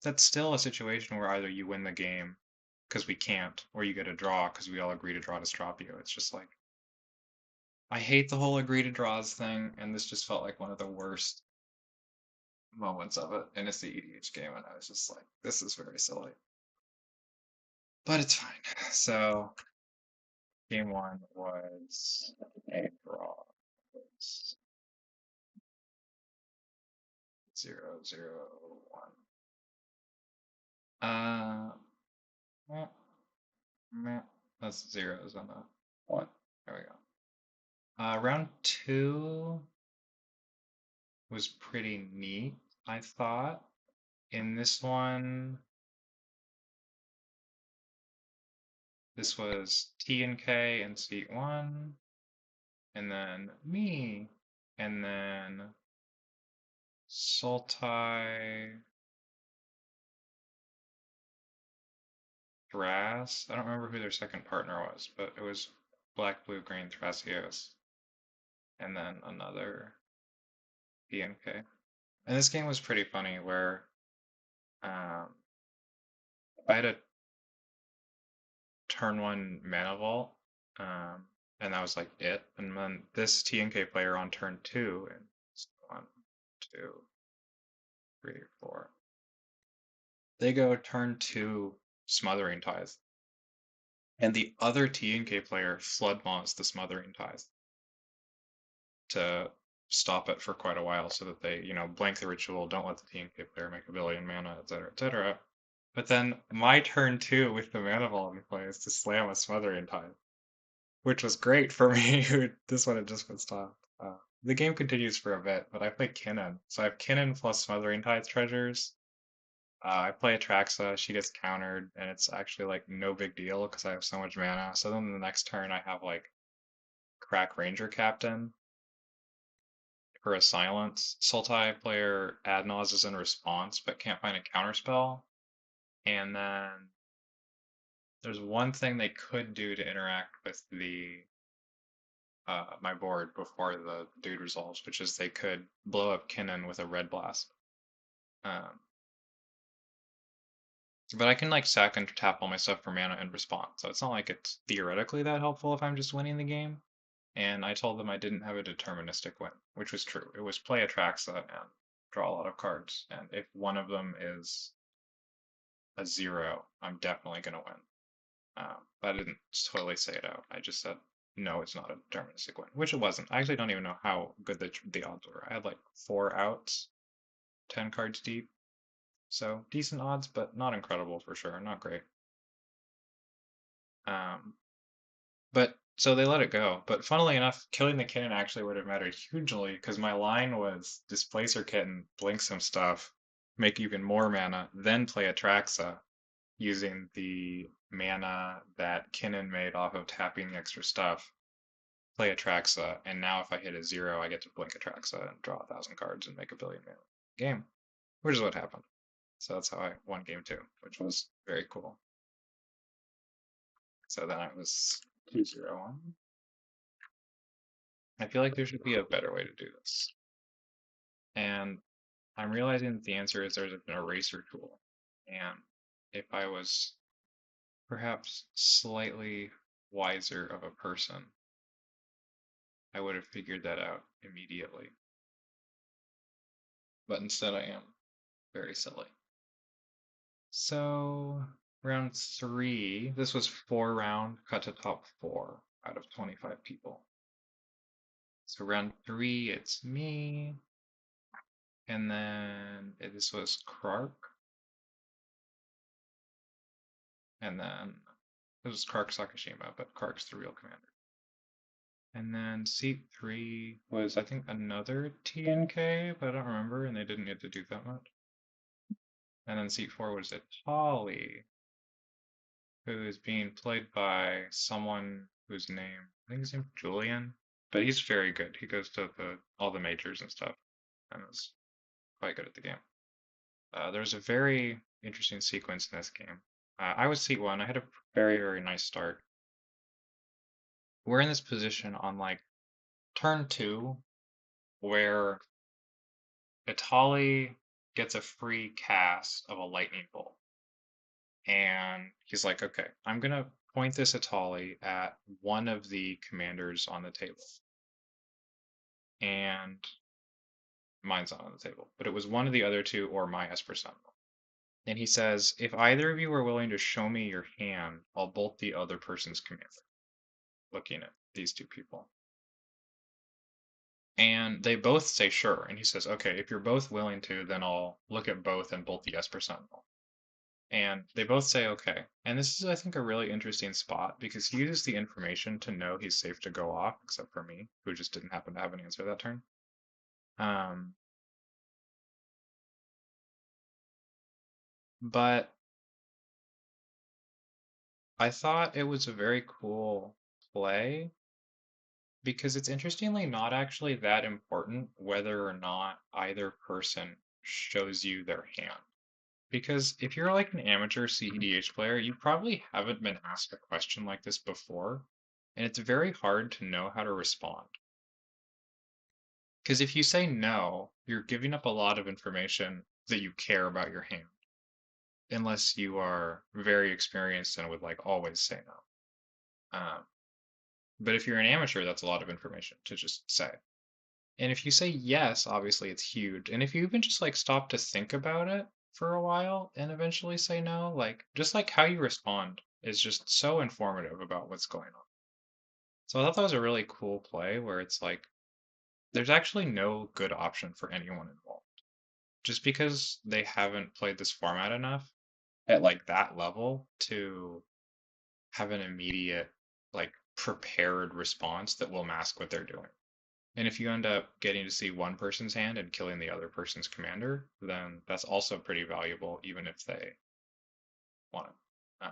That's still a situation where either you win the game because we can't, or you get a draw because we all agree to draw to stop you. It's just like I hate the whole agree to draws thing, and this just felt like one of the worst moments of it in a CEDH game, and I was just like, this is very silly. But it's fine. So game one was a draw. It's 0-0-1. Meh, meh. That's zeros on the one. There we go. Round two was pretty neat, I thought. In this one, this was T and K in seat one, and then me, and then Sultai, Thras. I don't remember who their second partner was, but it was Black, Blue, Green, Thrasios, and then another T and K. And this game was pretty funny where um, I had a turn one mana vault, and that was like it. And then this T and K player on turn two, and it's 1, 2, 3, 4. They go turn two Smothering Ties, and the other T and K player flood mods the Smothering Ties to stop it for quite a while, so that they, blank the ritual, don't let the T and K player make a billion mana, etc., etc. But then my turn two with the mana vault in play is to slam a Smothering Tide, which was great for me. This one had just been stopped. The game continues for a bit, but I play Kinnan. So I have Kinnan plus Smothering Tides treasures. I play Atraxa, she gets countered, and it's actually like no big deal because I have so much mana. So then the next turn I have like Crack Ranger Captain, for a silence. Sultai player ad nauseous in response, but can't find a counterspell. And then there's one thing they could do to interact with the my board before the dude resolves, which is they could blow up Kinnan with a red blast. Um, but I can like sack and tap all my stuff for mana and respond, so it's not like it's theoretically that helpful if I'm just winning the game. And I told them I didn't have a deterministic win, which was true. It was play Atraxa and draw a lot of cards, and if one of them is a 0, I'm definitely going to win. But I didn't totally say it out. I just said, no, it's not a deterministic win, which it wasn't. I actually don't even know how good the odds were. I had like 4 outs, 10 cards deep. So decent odds, but not incredible for sure. Not great. But so they let it go. But funnily enough, killing the kitten actually would have mattered hugely because my line was Displacer Kitten, blink some stuff, make even more mana, then play Atraxa using the mana that Kinnan made off of tapping the extra stuff, play Atraxa, and now if I hit a 0, I get to blink Atraxa and draw 1,000 cards and make a billion mana game, which is what happened. So that's how I won game 2, which was very cool. So then I was 2-0 on. I feel like there should be a better way to do this. And I'm realizing that the answer is there's an eraser tool. And if I was perhaps slightly wiser of a person, I would have figured that out immediately. But instead I am very silly. So round 3, this was 4-round, cut to top 4 out of 25 people. So round 3, it's me, and then this was Krark, and then it was Krark Sakashima, but Krark's the real commander. And then seat 3 was, I think, another TNK, but I don't remember, and they didn't get to do that much. And then seat 4 was a Tolly, who is being played by someone whose name, I think his name's Julian, but he's very good. He goes to all the majors and stuff, and is quite good at the game. There's a very interesting sequence in this game. I was seat 1. I had a very, very nice start. We're in this position on like turn 2 where Itali gets a free cast of a lightning bolt. And he's like, okay, I'm going to point this Itali at one of the commanders on the table. And mine's not on the table, but it was one of the other two or my Esper Sentinel. And he says, if either of you are willing to show me your hand, I'll bolt the other person's commander. Looking at these two people. And they both say sure. And he says, okay, if you're both willing to, then I'll look at both and bolt the Esper Sentinel. And they both say okay. And this is, I think, a really interesting spot because he uses the information to know he's safe to go off, except for me, who just didn't happen to have an answer that turn. But I thought it was a very cool play because it's interestingly not actually that important whether or not either person shows you their hand. Because if you're like an amateur CEDH player, you probably haven't been asked a question like this before, and it's very hard to know how to respond. Because if you say no, you're giving up a lot of information that you care about your hand, unless you are very experienced and would like always say no. But if you're an amateur, that's a lot of information to just say. And if you say yes, obviously it's huge. And if you even just like stop to think about it for a while and eventually say no, like just like how you respond is just so informative about what's going on. So I thought that was a really cool play where it's like there's actually no good option for anyone involved. Just because they haven't played this format enough at like that level to have an immediate like prepared response that will mask what they're doing. And if you end up getting to see one person's hand and killing the other person's commander, then that's also pretty valuable, even if they want to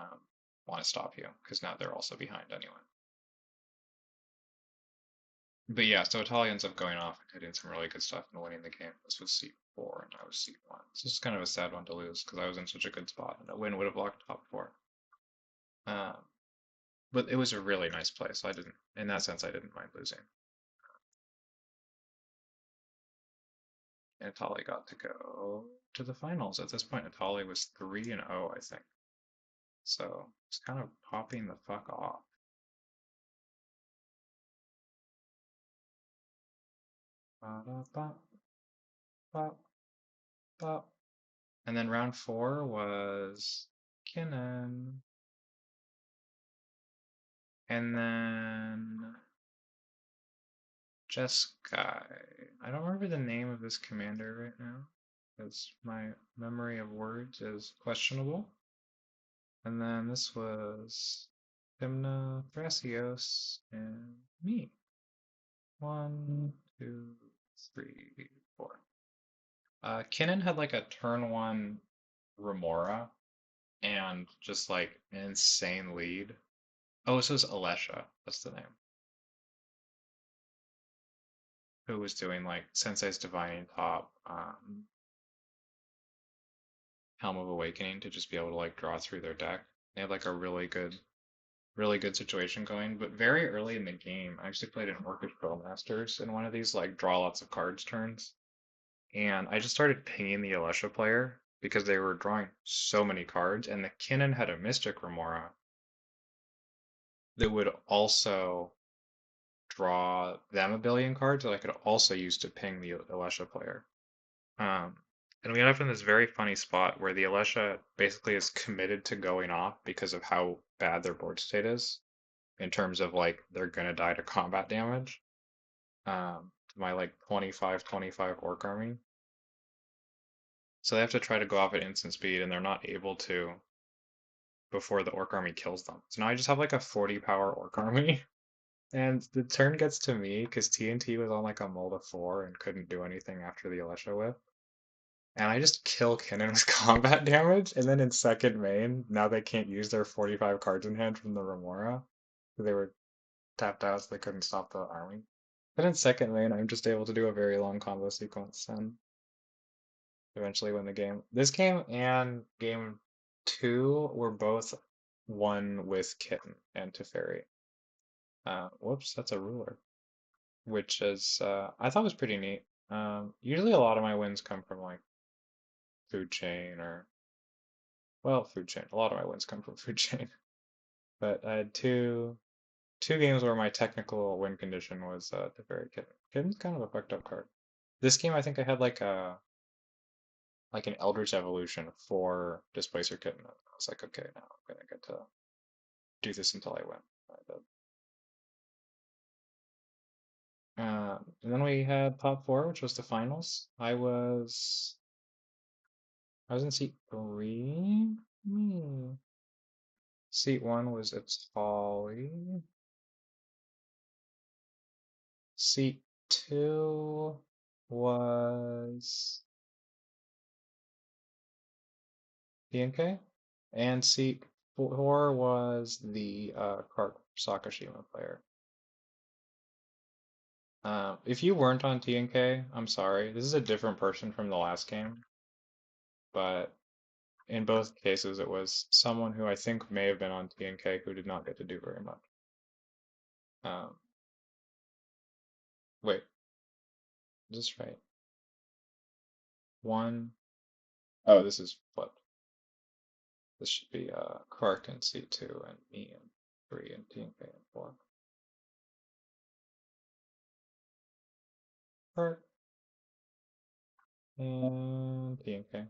want to stop you, because now they're also behind anyway. But yeah, so Italia ends up going off and hitting some really good stuff and winning the game. This was seat 4 and I was seat 1. So this is kind of a sad one to lose because I was in such a good spot and a win would have locked top 4. Um, but it was a really nice play, so I didn't, in that sense, I didn't mind losing. And Italy got to go to the finals. At this point, Italy was 3-0, I think. So it's kind of popping the fuck off. Ba-da-ba, ba, ba. And then round 4 was Kinnan. And then Jeskai. I don't remember the name of this commander right now, because my memory of words is questionable. And then this was Hymna, Thrasios, and me. 1, 2, 3, 4. Kinnan had like a turn 1 Remora and just like an insane lead. Oh, this was Alesha. That's the name. Who was doing like Sensei's Divine Top, Helm of Awakening to just be able to like draw through their deck. They had like a really good situation going. But very early in the game, I actually played an Orchid Masters in one of these like draw lots of cards turns. And I just started pinging the Alesha player because they were drawing so many cards, and the Kinnan had a Mystic Remora that would also draw them a billion cards that I could also use to ping the Alesha player. Um, and we end up in this very funny spot where the Alesha basically is committed to going off because of how bad their board state is in terms of like they're gonna die to combat damage. My like 25/25 orc army. So they have to try to go off at instant speed and they're not able to before the orc army kills them. So now I just have like a 40 power orc army. And the turn gets to me because TNT was on like a Molda 4 and couldn't do anything after the Alesha whip. And I just kill Kinnan with combat damage, and then in second main, now they can't use their 45 cards in hand from the Remora. They were tapped out, so they couldn't stop the army. But in second main, I'm just able to do a very long combo sequence and eventually win the game. This game and game 2 were both won with Kitten and Teferi. Whoops, that's a ruler. Which is, I thought was pretty neat. Usually a lot of my wins come from like food chain or well, food chain. A lot of my wins come from food chain. But I had two games where my technical win condition was the very kitten. Kitten's kind of a fucked up card. This game I think I had like an Eldritch Evolution for Displacer Kitten. I was like, okay, now I'm gonna get to do this until I win. I did. And then we had Top 4, which was the finals. I was in seat 3. Seat 1 was Atali. Seat 2 was DNK. And seat 4 was the Kark Sakashima player. If you weren't on TNK, I'm sorry. This is a different person from the last game, but in both cases it was someone who I think may have been on TNK who did not get to do very much. Um, wait, is this right? One, oh, this is flipped. This should be Clark in C2 and me in 3 and TNK in 4. Clark and TNK.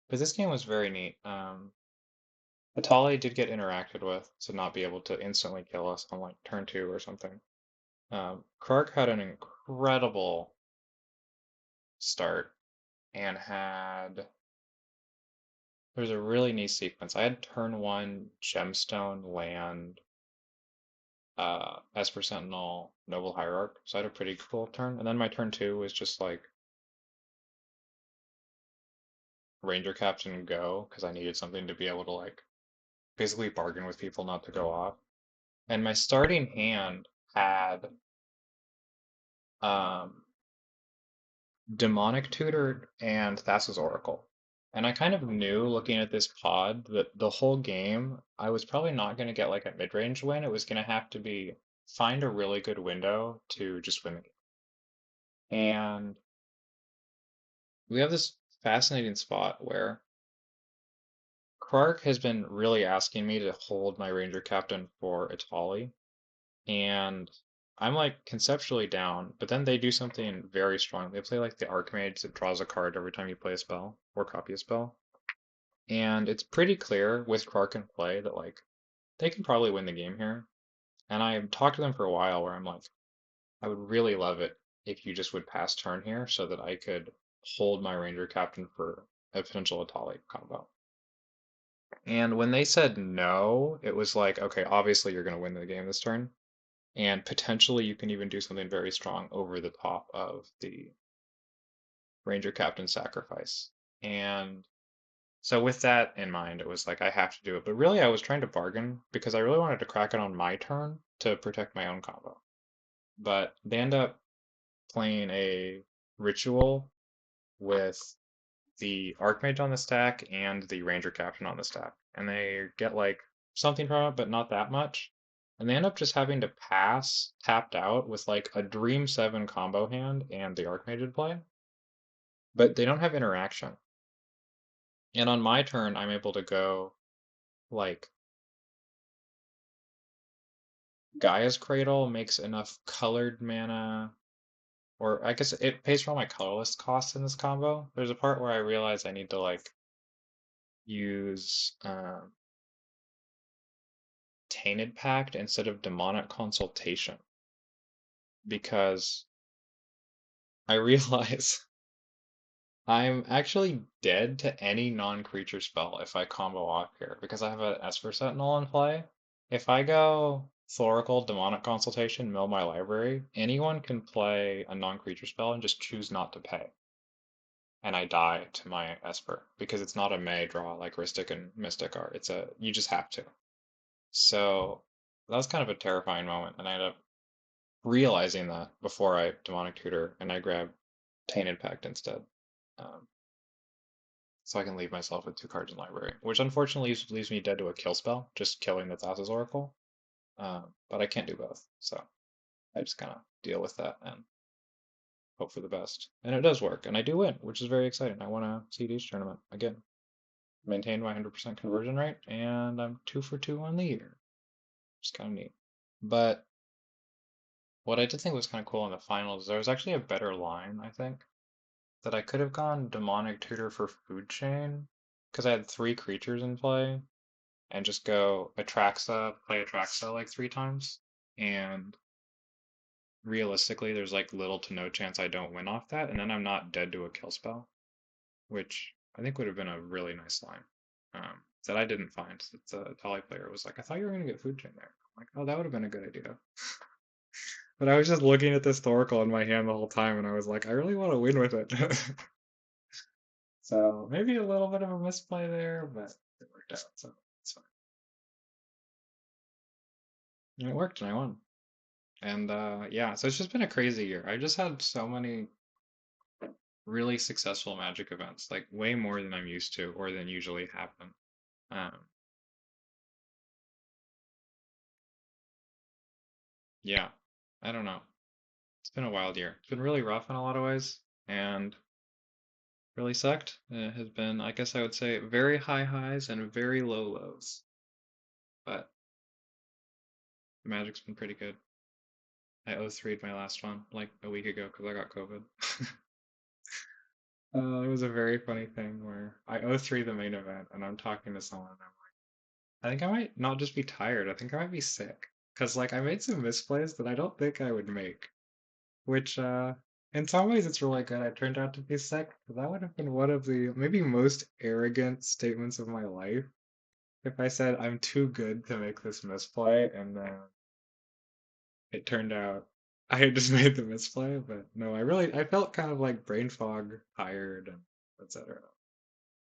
But this game was very neat. Atali did get interacted with to not be able to instantly kill us on like turn 2 or something. Clark had an incredible start and had there's a really neat sequence. I had turn 1 Gemstone land Esper Sentinel Noble Hierarch, so I had a pretty cool turn. And then my turn 2 was just like Ranger Captain go because I needed something to be able to like basically bargain with people not to go off. And my starting hand had um, Demonic Tutor and Thassa's Oracle. And I kind of knew looking at this pod that the whole game, I was probably not going to get like a mid-range win. It was going to have to be find a really good window to just win the game. And we have this fascinating spot where Clark has been really asking me to hold my Ranger Captain for Itali. And I'm like conceptually down, but then they do something very strong. They play like the Archmage that draws a card every time you play a spell or copy a spell. And it's pretty clear with Clark in play that like they can probably win the game here. And I talked to them for a while where I'm like, I would really love it if you just would pass turn here so that I could hold my Ranger Captain for a potential Atali combo. And when they said no, it was like, okay, obviously you're going to win the game this turn. And potentially you can even do something very strong over the top of the Ranger Captain sacrifice. And so with that in mind, it was like I have to do it. But really I was trying to bargain because I really wanted to crack it on my turn to protect my own combo. But they end up playing a ritual with the Archmage on the stack and the Ranger Captain on the stack. And they get like something from it, but not that much. And they end up just having to pass tapped out with like a Dream 7 combo hand and the Archmage in play. But they don't have interaction. And on my turn, I'm able to go like Gaia's Cradle makes enough colored mana, or I guess it pays for all my colorless costs in this combo. There's a part where I realize I need to like use Tainted Pact instead of Demonic Consultation because I realize I'm actually dead to any non-creature spell if I combo off here because I have an Esper Sentinel in play. If I go Thoracle, Demonic Consultation, mill my library, anyone can play a non-creature spell and just choose not to pay. And I die to my Esper because it's not a May draw like Rhystic and Mystic are. It's a you just have to. So that was kind of a terrifying moment, and I ended up realizing that before I Demonic Tutor, and I grab Tainted Pact instead. Um, so I can leave myself with 2 cards in library, which unfortunately leaves me dead to a kill spell, just killing the Thassa's Oracle. But I can't do both, so I just kind of deal with that and hope for the best. And it does work, and I do win, which is very exciting. I won a CDH tournament again, maintained my 100% conversion rate, and I'm 2 for 2 on the year. It's kind of neat. But what I did think was kind of cool in the finals, there was actually a better line, I think, that I could have gone Demonic Tutor for Food Chain, because I had 3 creatures in play, and just go Atraxa, play Atraxa like 3 times, and realistically, there's like little to no chance I don't win off that, and then I'm not dead to a kill spell, which I think would have been a really nice line. That I didn't find. That the Tally player was like, I thought you were going to get Food Chain there. I'm like, oh, that would have been a good idea. But I was just looking at this Thoracle in my hand the whole time, and I was like, I really want to win with it. So maybe a little bit of a misplay there, but it worked out, so it's fine. And it worked, and I won. And yeah, so it's just been a crazy year. I just had so many really successful Magic events, like way more than I'm used to or than usually happen. Um, yeah, I don't know. It's been a wild year. It's been really rough in a lot of ways, and really sucked. It has been, I guess I would say, very high highs and very low lows. But the Magic's been pretty good. I 0-3'd my last one like a week ago because I got COVID. It was a very funny thing where I 0-3 the main event and I'm talking to someone and I'm like, I think I might not just be tired, I think I might be sick. Because like I made some misplays that I don't think I would make. Which in some ways it's really good. I turned out to be sick. That would have been one of the maybe most arrogant statements of my life if I said I'm too good to make this misplay and then it turned out I had just made the misplay, but no, I felt kind of like brain fog, tired, and etc.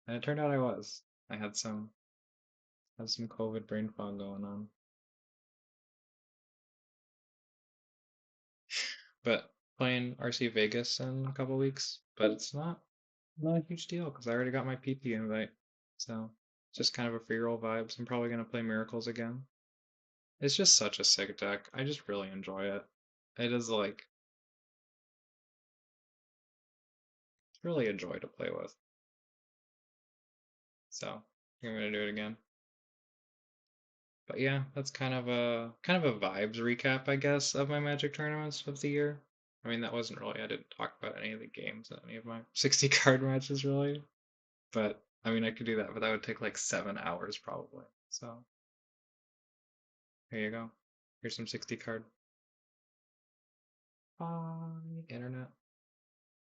And it turned out I was. I had some Have some COVID brain fog going on. But playing RC Vegas in a couple weeks, but it's not a huge deal because I already got my PP invite. So it's just kind of a free roll vibes. I'm probably gonna play Miracles again. It's just such a sick deck. I just really enjoy it. It is like it's really a joy to play with. So I'm gonna do it again. But yeah, that's kind of a vibes recap, I guess, of my Magic tournaments of the year. I mean, that wasn't really. I didn't talk about any of the games, any of my 60 card matches, really. But I mean, I could do that, but that would take like 7 hours probably. So here you go. Here's some 60 card. Bye, internet.